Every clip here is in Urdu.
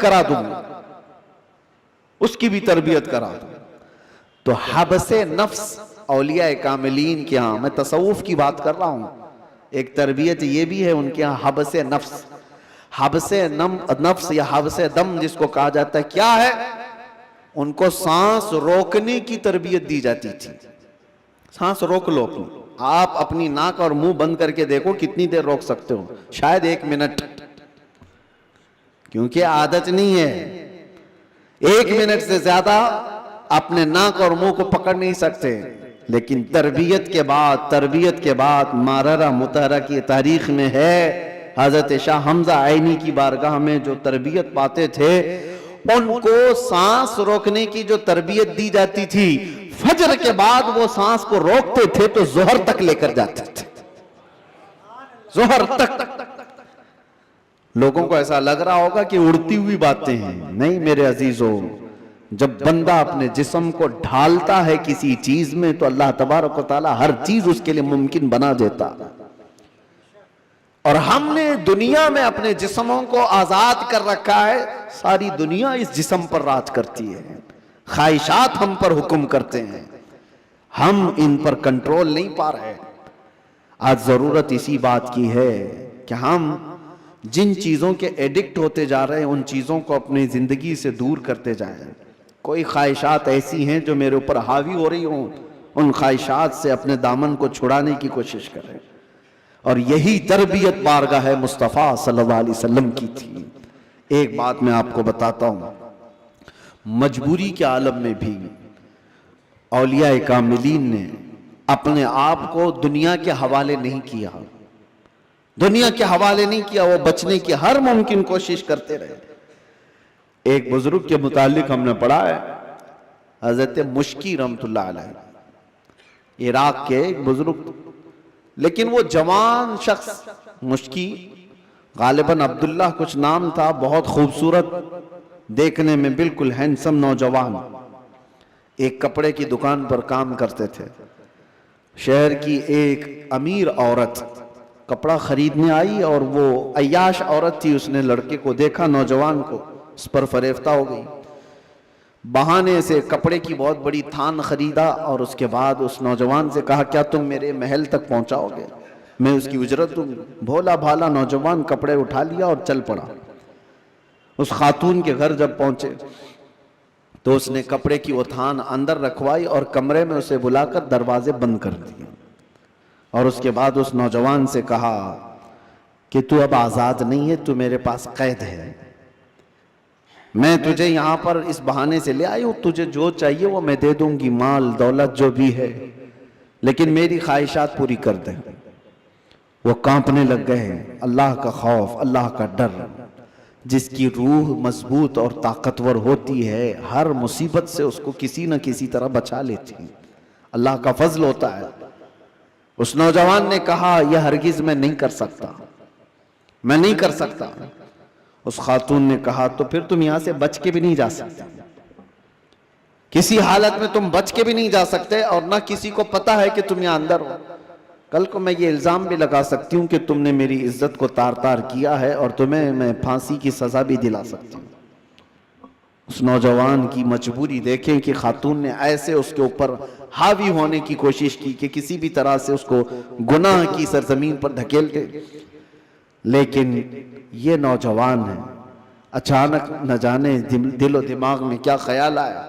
کرا دوں گا، اس کی بھی تربیت کرا دوں۔ تو حبس نفس اولیاء کاملین کے ہاں، میں تصوف کی بات کر رہا ہوں، ایک تربیت یہ بھی ہے ان کے ہاں، حبس نفس۔ حبس نفس یا حبس دم جس کو کہا جاتا ہے، کیا ہے؟ ان کو سانس روکنے کی تربیت دی جاتی تھی۔ سانس روک لو اپنی، آپ اپنی ناک اور منہ بند کر کے دیکھو کتنی دیر روک سکتے ہو، شاید 1 منٹ، کیونکہ عادت نہیں ہے۔ 1 منٹ سے زیادہ اپنے ناک اور منہ کو پکڑ نہیں سکتے، لیکن تربیت کے بعد ماررہ مطہرہ کی تاریخ میں ہے، حضرت شاہ حمزہ عینی کی بارگاہ میں جو تربیت پاتے تھے، ان کو سانس روکنے کی جو تربیت دی جاتی تھی، فجر کے بعد وہ سانس کو روکتے تھے تو ظہر تک لے کر جاتے تھے، ظہر تک۔ لوگوں کو ایسا لگ رہا ہوگا کہ اڑتی ہوئی باتیں ہیں، نہیں میرے عزیزو، جب بندہ اپنے جسم کو ڈھالتا ہے کسی چیز میں تو اللہ تبارک و تعالی ہر چیز اس کے لیے ممکن بنا دیتا۔ اور ہم نے دنیا میں اپنے جسموں کو آزاد کر رکھا ہے، ساری دنیا اس جسم پر راج کرتی ہے، خواہشات ہم پر حکم کرتے ہیں، ہم ان پر کنٹرول نہیں پا رہے۔ آج ضرورت اسی بات کی ہے کہ ہم جن چیزوں کے ایڈکٹ ہوتے جا رہے ہیں ان چیزوں کو اپنی زندگی سے دور کرتے جائیں۔ کوئی خواہشات ایسی ہیں جو میرے اوپر حاوی ہو رہی ہوں، ان خواہشات سے اپنے دامن کو چھڑانے کی کوشش کریں، اور یہی تربیت بارگاہ مصطفیٰ صلی اللہ علیہ وسلم کی تھی۔ ایک بات میں آپ کو بتاتا ہوں، مجبوری کے عالم میں بھی اولیاء کاملین نے اپنے آپ کو دنیا کے حوالے نہیں کیا، دنیا کے حوالے نہیں کیا، وہ بچنے کی ہر ممکن کوشش کرتے رہے۔ ایک بزرگ کے متعلق ہم نے پڑھا ہے، حضرت مشکی رحمت اللہ علیہ، عراق کے ایک بزرگ، لیکن وہ جوان شخص، مشکی غالباً عبداللہ کچھ نام تھا، بہت خوبصورت، دیکھنے میں بالکل ہینسم نوجوان، ایک کپڑے کی دکان پر کام کرتے تھے۔ شہر کی ایک امیر عورت کپڑا خریدنے آئی اور وہ عیاش عورت تھی، اس نے لڑکے کو دیکھا، نوجوان کو، اس پر فریفتہ ہو گئی، بہانے سے کپڑے کی بہت بڑی تھان خریدا اور اس کے بعد اس نوجوان سے کہا کیا تم میرے محل تک پہنچاؤ گے، میں اس کی اجرت دوں گا۔ بھولا بھالا نوجوان کپڑے اٹھا لیا اور چل پڑا۔ اس خاتون کے گھر جب پہنچے تو اس نے کپڑے کی وہ تھان اندر رکھوائی اور کمرے میں اسے بلا کر دروازے بند کر دیے، اور اس کے بعد اس نوجوان سے کہا کہ تو اب آزاد نہیں ہے، تو میرے پاس قید ہے، میں تجھے یہاں پر اس بہانے سے لے آئی ہوں، تجھے جو چاہیے وہ میں دے دوں گی، مال دولت جو بھی ہے، لیکن میری خواہشات پوری کر دے۔ وہ کانپنے لگ گئے ہیں۔ اللہ کا خوف، اللہ کا ڈر، جس کی روح مضبوط اور طاقتور ہوتی ہے، ہر مصیبت سے اس کو کسی نہ کسی طرح بچا لیتی ہے، اللہ کا فضل ہوتا ہے۔ اس نوجوان نے کہا یہ ہرگز میں نہیں کر سکتا، میں نہیں کر سکتا۔ اس خاتون نے کہا تو پھر تم یہاں سے بچ کے بھی نہیں جا سکتے، کسی حالت میں تم بچ کے بھی نہیں جا سکتے، اور نہ کسی کو پتا ہے کہ تم یہاں اندر ہو۔ کل کو میں یہ الزام بھی لگا سکتی ہوں کہ تم نے میری عزت کو تار تار کیا ہے، اور تمہیں میں پھانسی کی سزا بھی دلا سکتی ہوں۔ اس نوجوان کی مجبوری دیکھیں کہ خاتون نے ایسے اس کے اوپر حاوی ہونے کی کوشش کی کہ کسی بھی طرح سے اس کو گناہ کی سرزمین پر دھکیلتے، لیکن یہ نوجوان ہے، اچانک نہ جانے دل و دماغ میں کیا خیال آیا،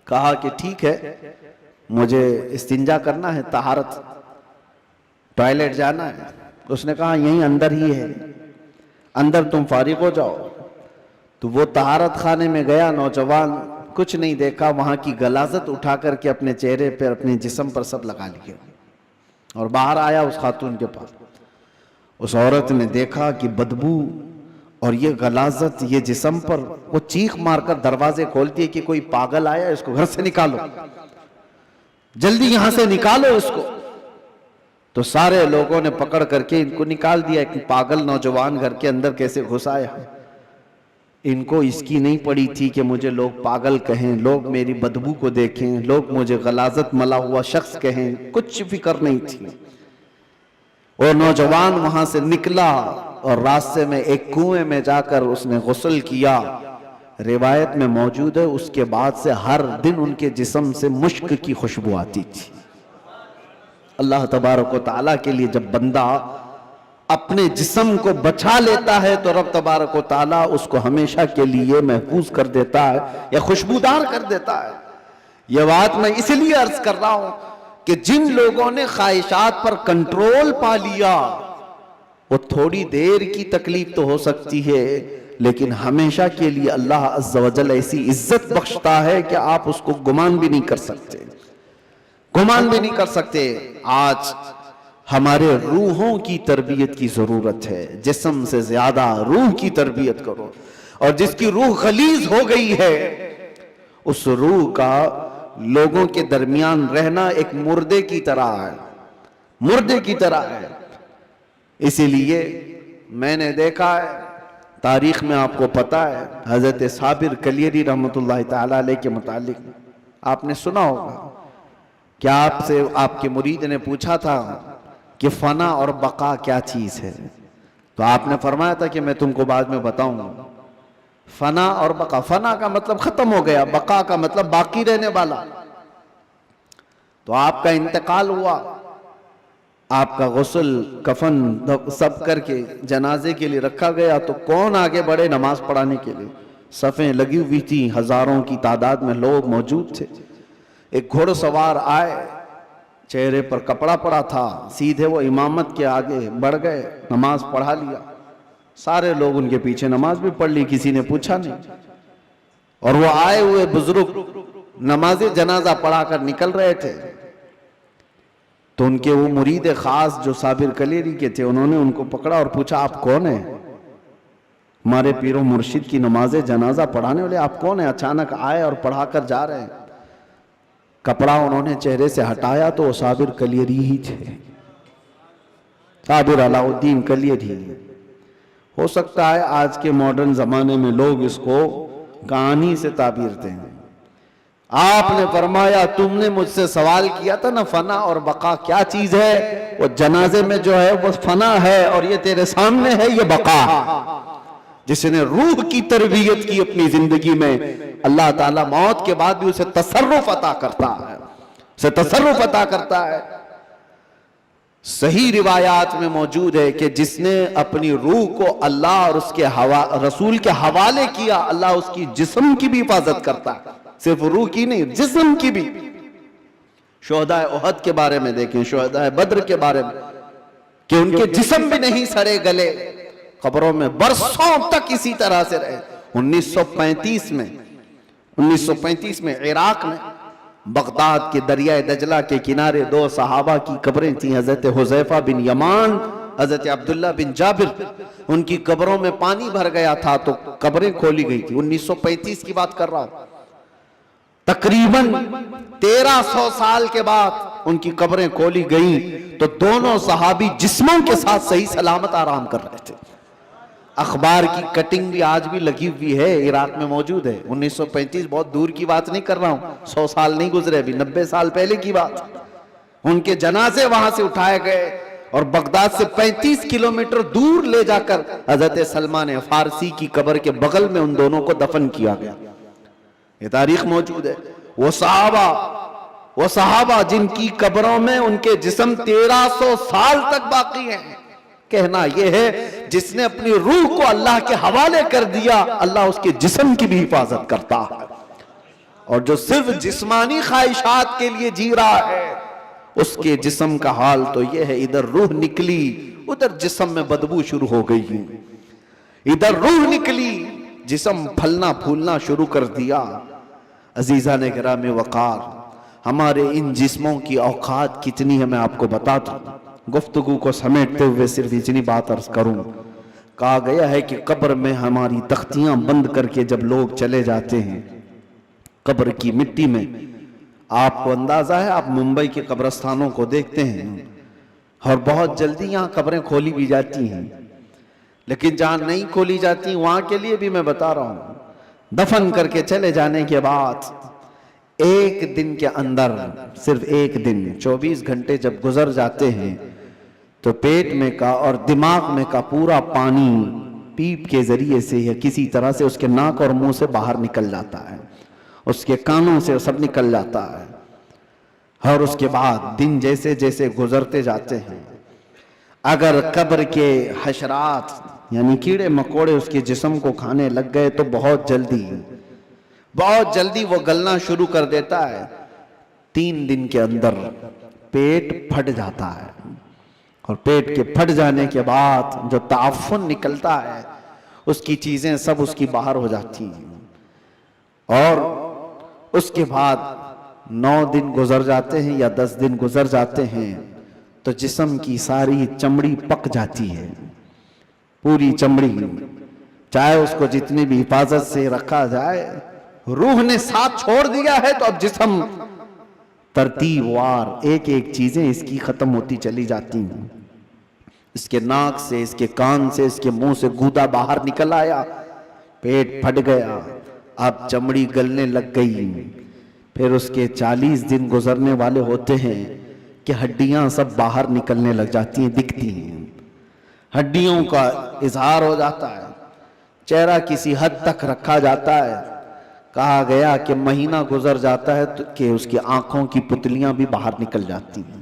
کہا کہ ٹھیک ہے مجھے استنجا کرنا ہے، طہارت، ٹوائلٹ جانا ہے۔ اس نے کہا یہیں اندر ہی ہے، اندر تم فارغ ہو جاؤ۔ تو وہ طہارت خانے میں گیا، نوجوان کچھ نہیں دیکھا، وہاں کی غلاظت اٹھا کر کے اپنے چہرے پر، اپنے جسم پر سب لگا لیا، اور باہر آیا اس خاتون کے پاس۔ اس عورت نے دیکھا کہ بدبو اور یہ غلاظت یہ جسم پر، وہ چیخ مار کر دروازے کھولتی ہے کہ کوئی پاگل آیا، اس کو گھر سے نکالو، جلدی یہاں سے نکالو اس کو۔ تو سارے لوگوں نے پکڑ کر کے ان کو نکال دیا۔ ایک پاگل نوجوان گھر کے اندر کیسے گھس آیا؟ ان کو اس کی نہیں پڑی تھی کہ مجھے لوگ پاگل کہیں، لوگ میری بدبو کو دیکھیں، لوگ مجھے غلاظت ملا ہوا شخص کہیں، کچھ فکر نہیں تھی۔ وہ نوجوان وہاں سے نکلا، اور راستے میں ایک کنویں میں جا کر اس نے غسل کیا. روایت میں موجود ہے اس کے بعد سے ہر دن ان کے جسم سے مشک کی خوشبو آتی تھی. اللہ تبارک و تعالیٰ کے لیے جب بندہ اپنے جسم کو بچا لیتا ہے تو رب تبارک و تعالیٰ اس کو ہمیشہ کے لیے محفوظ کر دیتا ہے یا خوشبودار کر دیتا ہے. یہ بات میں اس لیے عرض کر رہا ہوں کہ جن لوگوں نے خواہشات پر کنٹرول پا لیا وہ تھوڑی دیر کی تکلیف تو ہو سکتی ہے لیکن ہمیشہ کے لیے اللہ عز و جل ایسی عزت بخشتا ہے کہ آپ اس کو گمان بھی نہیں کر سکتے، گمان بھی نہیں کر سکتے. آج ہمارے روحوں کی تربیت کی ضرورت ہے. جسم سے زیادہ روح کی تربیت کرو. اور جس کی روح غلیظ ہو گئی ہے اس روح کا لوگوں کے درمیان رہنا ایک مردے کی طرح ہے، مردے کی طرح ہے. اسی لیے میں نے دیکھا ہے تاریخ میں، آپ کو پتا ہے حضرت صابر کلیری رحمۃ اللہ تعالی علیہ کے متعلق آپ نے سنا ہوگا کہ آپ سے آپ کے مرید نے پوچھا تھا کہ فنا اور بقا کیا چیز ہے، تو آپ نے فرمایا تھا کہ میں تم کو بعد میں بتاؤں گا. فنا اور بقا، فنا کا مطلب ختم ہو گیا، بقا کا مطلب باقی رہنے والا. تو آپ کا انتقال ہوا، آپ کا غسل کفن سب کر کے جنازے کے لیے رکھا گیا تو کون آگے بڑھے نماز پڑھانے کے لیے؟ صفیں لگی ہوئی تھی، ہزاروں کی تعداد میں لوگ موجود تھے. ایک گھوڑ سوار آئے، چہرے پر کپڑا پڑا تھا، سیدھے وہ امامت کے آگے بڑھ گئے، نماز پڑھا لیا. سارے لوگ ان کے پیچھے نماز بھی پڑھ لی، کسی نے پوچھا نہیں. اور وہ آئے ہوئے بزرگ نماز جنازہ پڑھا کر نکل رہے تھے تو ان کے وہ مرید خاص جو صابر کلیری کے تھے انہوں نے ان کو پکڑا اور پوچھا آپ کون ہیں؟ ہمارے پیر و مرشد کی نماز جنازہ پڑھانے والے آپ کون ہیں؟ اچانک آئے اور پڑھا کر جا رہے ہیں. کپڑا انہوں نے چہرے سے ہٹایا تو وہ صابر کلیری ہی تھے، صابر علاء الدین کلیری. ہو سکتا ہے آج کے ماڈرن زمانے میں لوگ اس کو کہانی سے تعبیر دیں. آپ نے فرمایا تم نے مجھ سے سوال کیا تھا نا فنا اور بقا کیا چیز ہے، وہ جنازے میں جو ہے وہ فنا ہے اور یہ تیرے سامنے ہے یہ بقا. جس نے روح کی تربیت کی اپنی زندگی میں اللہ تعالیٰ موت کے بعد بھی اسے تصرف عطا کرتا ہے، اسے تصرف عطا کرتا ہے. صحیح روایات میں موجود ہے کہ جس نے اپنی روح کو اللہ اور اس کے رسول کے حوالے کیا اللہ اس کی جسم کی بھی حفاظت کرتا ہے، صرف روح کی نہیں جسم کی بھی. شہداء احد کے بارے میں دیکھیں، شہداء بدر کے بارے میں کہ ان کے جسم بھی نہیں سڑے گلے، قبروں میں برسوں تک اسی طرح سے رہے. 1935 میں عراق میں بغداد کے دریائے دجلہ کے کنارے دو صحابہ کی قبریں تھیں، حضرت حذیفہ بن یمان، حضرت عبداللہ بن جابر. ان کی قبروں میں پانی بھر گیا تھا تو قبریں کھولی گئی تھی. 1935 کی بات کر رہا ہوں. تقریباً 1300 سال کے بعد ان کی قبریں کھولی گئیں تو دونوں صحابی جسموں کے ساتھ صحیح سلامت آرام کر رہے تھے. اخبار کی کٹنگ بھی آج بھی لگی ہوئی ہے، عراق میں موجود ہے. 1935 بہت دور کی بات نہیں کر رہا ہوں، 100 سال نہیں گزرے، ابھی 90 سال پہلے کی بات. ان کے جنازے وہاں سے اٹھائے گئے اور بغداد سے 35 کلومیٹر دور لے جا کر حضرت سلمان فارسی کی قبر کے بغل میں ان دونوں کو دفن کیا گیا. یہ تاریخ موجود ہے. وہ صحابہ جن کی قبروں میں ان کے جسم 1300 سال تک باقی ہیں. کہنا یہ ہے جس نے اپنی روح کو اللہ کے حوالے کر دیا اللہ اس کے جسم کی بھی حفاظت کرتا ہے. اور جو صرف جسمانی خواہشات کے لیے جی رہا ہے اس کے جسم کا حال تو یہ ہے، ادھر روح نکلی ادھر جسم میں بدبو شروع ہو گئی، ادھر روح نکلی جسم پھلنا پھولنا شروع کر دیا. عزیزان گرامی وقار، ہمارے ان جسموں کی اوقات کتنی ہے میں آپ کو بتاتا ہوں. گفتگو کو سمیٹتے ہوئے صرف اتنی بات عرض کروں. کہا گیا ہے کہ قبر میں ہماری تختیاں بند کر کے جب لوگ چلے جاتے ہیں قبر کی مٹی میں، آپ کو اندازہ ہے آپ ممبئی کے قبرستانوں کو دیکھتے ہیں اور بہت جلدی یہاں قبریں کھولی بھی جاتی ہیں، لیکن جہاں نہیں کھولی جاتی وہاں کے لیے بھی میں بتا رہا ہوں دفن کر کے چلے جانے کے بعد ایک دن کے اندر، صرف ایک دن 24 گھنٹے جب گزر جاتے ہیں تو پیٹ میں کا اور دماغ میں کا پورا پانی پیپ کے ذریعے سے یا کسی طرح سے اس کے ناک اور منہ سے باہر نکل جاتا ہے، اس کے کانوں سے سب نکل جاتا ہے. اور اس کے بعد دن جیسے جیسے گزرتے جاتے ہیں، اگر قبر کے حشرات یعنی کیڑے مکوڑے اس کے جسم کو کھانے لگ گئے تو بہت جلدی وہ گلنا شروع کر دیتا ہے. 3 دن کے اندر پیٹ پھٹ جاتا ہے، اور پیٹ کے پھٹ جانے کے بعد جو تعفن نکلتا ہے اس کی چیزیں سب اس کی باہر ہو جاتی ہیں. اور اس کے بعد 9 دن گزر جاتے ہیں یا 10 دن گزر جاتے ہیں تو جسم کی ساری چمڑی پک جاتی ہے، پوری چمڑی، چاہے اس کو جتنی بھی حفاظت سے رکھا جائے، روح نے ساتھ چھوڑ دیا ہے تو اب جسم ترتیب وار ایک ایک چیزیں اس کی ختم ہوتی چلی جاتی ہیں. اس کے ناک سے، اس کے کان سے، اس کے منہ سے گودا باہر نکل آیا، پیٹ پھٹ گیا، اب چمڑی گلنے لگ گئی. پھر اس کے 40 دن گزرنے والے ہوتے ہیں کہ ہڈیاں سب باہر نکلنے لگ جاتی ہیں، دکھتی ہیں، ہڈیوں کا اظہار ہو جاتا ہے، چہرہ کسی حد تک رکھا جاتا ہے. کہا گیا کہ مہینہ گزر جاتا ہے کہ اس کی آنکھوں کی پتلیاں بھی باہر نکل جاتی ہیں.